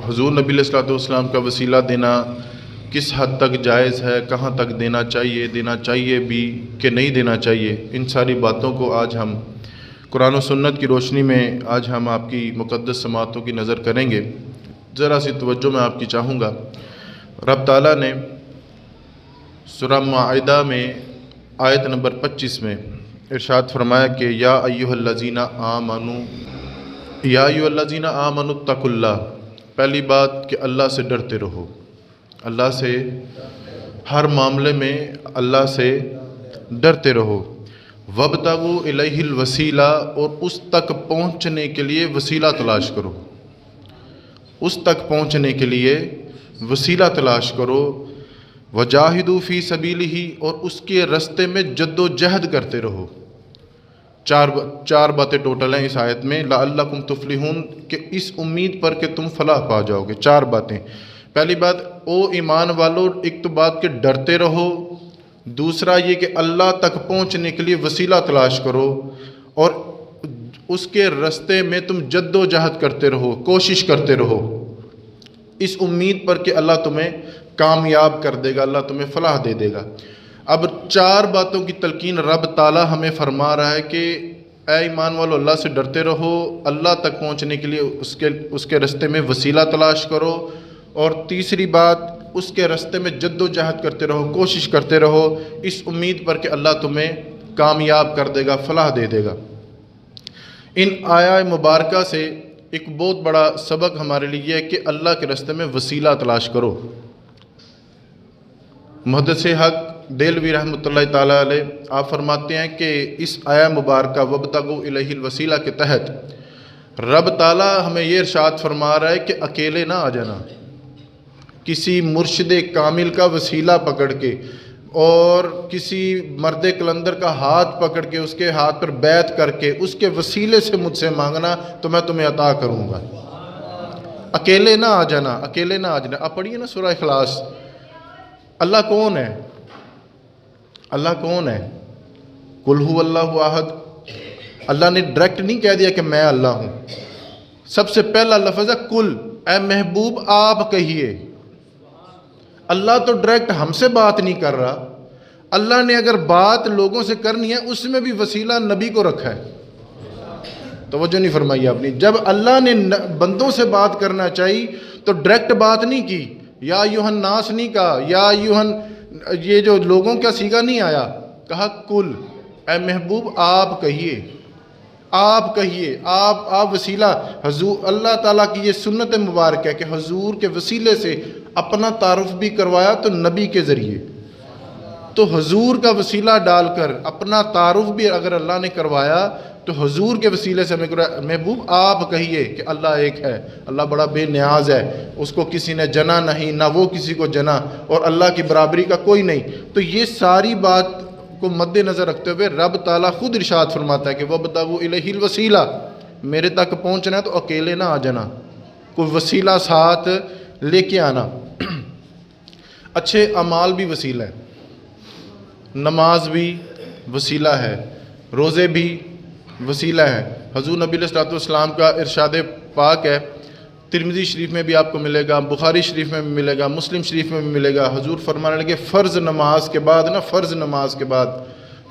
حضور نبی علیہ الصلوۃ والسلام کا وسیلہ دینا کس حد تک جائز ہے، کہاں تک دینا چاہیے بھی کہ نہیں دینا چاہیے، ان ساری باتوں کو آج ہم قرآن و سنت کی روشنی میں آج ہم آپ کی مقدس سماعتوں کی نظر کریں گے۔ ذرا سی توجہ میں آپ کی چاہوں گا۔ رب تعالیٰ نے سورہ مائدہ میں آیت نمبر 25 میں ارشاد فرمایا کہ یا ایھا الذین آمنوا اتقوا اللہ۔ پہلی بات کہ اللہ سے ڈرتے رہو، اللہ سے ہر معاملے میں اللہ سے ڈرتے رہو۔ وابتغوا الیہ الوسیلہ، اور اس تک پہنچنے کے لیے وسیلہ تلاش کرو، اس تک پہنچنے کے لیے وسیلہ تلاش کرو۔ وجاہدوا فی سبیلہ، اور اس کے رستے میں جد و جہد کرتے رہو۔ چار باتیں ٹوٹل ہیں اس آیت میں، لعلکم تفلحون، کہ اس امید پر کہ تم فلاح پا جاؤ گے۔ چار باتیں۔ پہلی بات، او ایمان والو، ایک تو بات کہ ڈرتے رہو، دوسرا یہ کہ اللہ تک پہنچنے کے لیے وسیلہ تلاش کرو، اور اس کے رستے میں تم جد و جہد کرتے رہو، کوشش کرتے رہو، اس امید پر کہ اللہ تمہیں کامیاب کر دے گا، اللہ تمہیں فلاح دے دے گا۔ اب چار باتوں کی تلقین رب تعالیٰ ہمیں فرما رہا ہے کہ اے ایمان والو، اللہ سے ڈرتے رہو، اللہ تک پہنچنے کے لیے اس کے رستے میں وسیلہ تلاش کرو، اور تیسری بات، اس کے رستے میں جد و جہد کرتے رہو، کوشش کرتے رہو، اس امید پر کہ اللہ تمہیں کامیاب کر دے گا، فلاح دے دے گا۔ ان آیات مبارکہ سے ایک بہت بڑا سبق ہمارے لیے یہ ہے کہ اللہ کے رستے میں وسیلہ تلاش کرو۔ محدث حق دہلوی رحمۃ اللہ تعالیٰ علیہ آپ فرماتے ہیں کہ اس آیہ مبارکہ وابتغوا الیہ الوسیلہ کے تحت رب تعالیٰ ہمیں یہ ارشاد فرما رہا ہے کہ اکیلے نہ آ جانا، کسی مرشد کامل کا وسیلہ پکڑ کے اور کسی مرد کلندر کا ہاتھ پکڑ کے، اس کے ہاتھ پر بیعت کر کے، اس کے وسیلے سے مجھ سے مانگنا تو میں تمہیں عطا کروں گا۔ اکیلے نہ آ جانا، اکیلے نہ آ جانا۔ آپ پڑھیے نا سورہ اخلاص۔ اللہ کون ہے؟ اللہ کون ہے؟ قل ھو اللہ احد۔ اللہ نے ڈائریکٹ نہیں کہہ دیا کہ میں اللہ ہوں۔ سب سے پہلا لفظ ہے کل، اے محبوب آپ کہیے۔ اللہ تو ڈائریکٹ ہم سے بات نہیں کر رہا، اللہ نے اگر بات لوگوں سے کرنی ہے اس میں بھی وسیلہ نبی کو رکھا ہے۔ توجہ نہیں فرمائی آپ نے؟ جب اللہ نے بندوں سے بات کرنا چاہیے تو ڈائریکٹ بات نہیں کی، یا ایھا الناس نہیں کہا، یا ایھا، یہ جو لوگوں کا صیغہ نہیں آیا، کہا کل، اے محبوب آپ کہیے، آپ کہیے، آپ وسیلہ۔ حضور اللہ تعالیٰ کی یہ سنت مبارک ہے کہ حضور کے وسیلے سے اپنا تعارف بھی کروایا تو نبی کے ذریعے، تو حضور کا وسیلہ ڈال کر اپنا تعارف بھی اگر اللہ نے کروایا تو حضور کے وسیلے سے ہمیں محبوب آپ کہیے کہ اللہ ایک ہے، اللہ بڑا بے نیاز ہے، اس کو کسی نے جنا نہیں، نہ وہ کسی کو جنا، اور اللہ کی برابری کا کوئی نہیں۔ تو یہ ساری بات کو مد نظر رکھتے ہوئے رب تعالیٰ خود ارشاد فرماتا ہے کہ وابتغوا الیہ الوسیلہ، میرے تک پہنچنا ہے تو اکیلے نہ آ جانا، کوئی وسیلہ ساتھ لے کے آنا۔ اچھے اعمال بھی وسیلہ ہے، نماز بھی وسیلہ ہے، روزے بھی وسیلہ ہے۔ حضور نبی علیہ الصلوۃ والسلام کا ارشاد پاک ہے، ترمذی شریف میں بھی آپ کو ملے گا، بخاری شریف میں بھی ملے گا، مسلم شریف میں بھی ملے گا۔ حضور فرمانے لگے فرض نماز کے بعد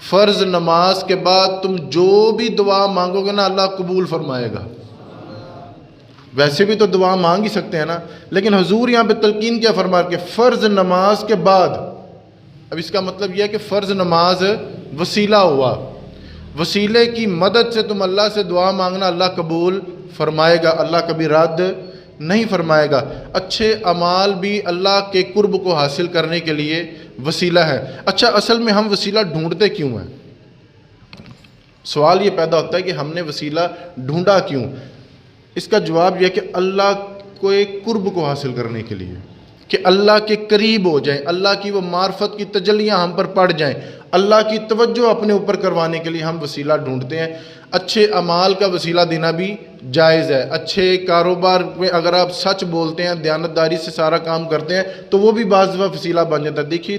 فرض نماز کے بعد تم جو بھی دعا مانگو گے نا اللہ قبول فرمائے گا۔ ویسے بھی تو دعا مانگ ہی سکتے ہیں نا، لیکن حضور یہاں پہ تلقین کیا فرما کہ فرض نماز کے بعد۔ اب اس کا مطلب یہ ہے کہ فرض نماز وسیلہ ہوا، وسیلے کی مدد سے تم اللہ سے دعا مانگنا، اللہ قبول فرمائے گا، اللہ کبھی رد نہیں فرمائے گا۔ اچھے اعمال بھی اللہ کے قرب کو حاصل کرنے کے لیے وسیلہ ہے۔ اچھا، اصل میں ہم وسیلہ ڈھونڈتے کیوں ہیں؟ سوال یہ پیدا ہوتا ہے کہ ہم نے وسیلہ ڈھونڈا کیوں؟ اس کا جواب یہ کہ اللہ کو ایک قرب کو حاصل کرنے کے لیے، کہ اللہ کے قریب ہو جائیں، اللہ کی وہ معرفت کی تجلیاں ہم پر پڑ جائیں، اللہ کی توجہ اپنے اوپر کروانے کے لیے ہم وسیلہ ڈھونڈتے ہیں۔ اچھے اعمال کا وسیلہ دینا بھی جائز ہے۔ اچھے کاروبار میں اگر آپ سچ بولتے ہیں، دیانتداری سے سارا کام کرتے ہیں تو وہ بھی بعض دفعہ وسیلہ بن جاتا ہے۔ دیکھیے